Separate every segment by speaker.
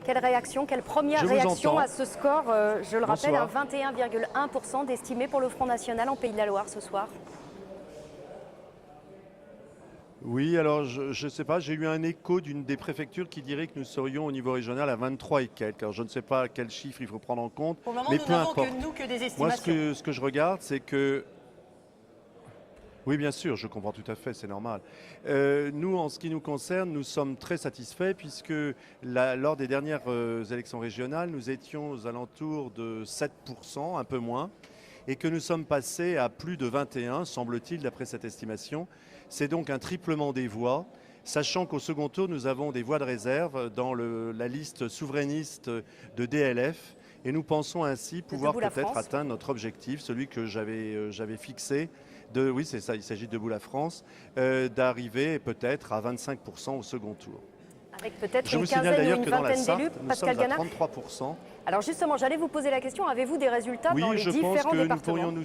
Speaker 1: Quelle réaction, quelle première
Speaker 2: Je vous
Speaker 1: réaction
Speaker 2: entends.
Speaker 1: à ce score, je le rappelle,
Speaker 2: Bonsoir.
Speaker 1: 21,1% d'estimé pour le Front National en Pays de la Loire ce soir.
Speaker 2: Oui, alors je ne sais pas, j'ai eu un écho d'une des préfectures qui dirait que nous serions au niveau régional à 23 et quelques. Alors je ne sais pas quel chiffre il faut prendre en compte,
Speaker 3: Pour le moment,
Speaker 2: mais
Speaker 3: nous
Speaker 2: peu
Speaker 3: n'avons
Speaker 2: importe.
Speaker 3: que des
Speaker 2: Moi,
Speaker 3: estimations.
Speaker 2: ce que je regarde, c'est que... Oui, bien sûr, je comprends tout à fait, c'est normal. Nous, en ce qui nous concerne, nous sommes très satisfaits puisque lors des dernières élections régionales, nous étions aux alentours de 7%, un peu moins, et que nous sommes passés à plus de 21, semble-t-il, d'après cette estimation. C'est donc un triplement des voix, sachant qu'au second tour, nous avons des voix de réserve dans la liste souverainiste de DLF, et nous pensons ainsi pouvoir
Speaker 1: Debout la
Speaker 2: peut-être
Speaker 1: France.
Speaker 2: atteindre notre objectif, celui que j'avais fixé, oui c'est ça, il s'agit de Debout la France, d'arriver peut-être à 25% au second tour.
Speaker 1: Avec peut-être
Speaker 2: Je
Speaker 1: une
Speaker 2: vous signale
Speaker 1: quinzaine ou
Speaker 2: d'ailleurs
Speaker 1: une
Speaker 2: que dans la
Speaker 1: vingtaine
Speaker 2: Sarthe,
Speaker 1: d'élus.
Speaker 2: nous
Speaker 1: Pascal
Speaker 2: sommes à
Speaker 1: Ganard.
Speaker 2: 33%.
Speaker 1: Alors justement, j'allais vous poser la question, avez-vous des résultats dans
Speaker 2: Oui,
Speaker 1: les
Speaker 2: je pense
Speaker 1: différents
Speaker 2: que nous
Speaker 1: départements?
Speaker 2: pourrions nous...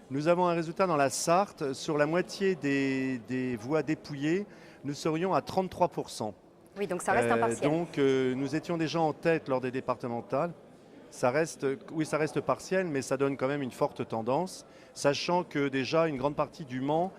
Speaker 2: Nous avons un résultat dans la Sarthe. Sur la moitié des voix dépouillées, nous serions à 33%.
Speaker 1: Oui, donc ça reste impartial.
Speaker 2: Donc nous étions déjà en tête lors des départementales. Oui, ça reste partiel, mais ça donne quand même une forte tendance, sachant que déjà une grande partie du Mans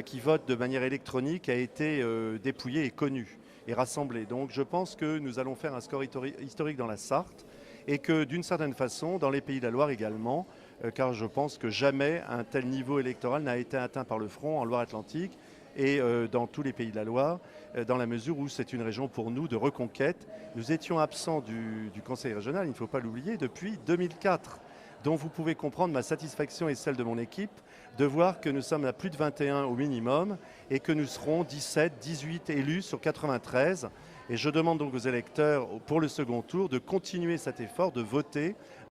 Speaker 2: qui vote de manière électronique a été dépouillée et connue et rassemblée. Donc je pense que nous allons faire un score historique dans la Sarthe et que d'une certaine façon, dans les Pays de la Loire également, car je pense que jamais un tel niveau électoral n'a été atteint par le Front en Loire-Atlantique et dans tous les Pays de la Loire, dans la mesure où c'est une région pour nous de reconquête. Nous étions absents du Conseil régional, il ne faut pas l'oublier, depuis 2004. Donc vous pouvez comprendre ma satisfaction et celle de mon équipe de voir que nous sommes à plus de 21 au minimum et que nous serons 17, 18 élus sur 93. Et je demande donc aux électeurs pour le second tour de continuer cet effort, de voter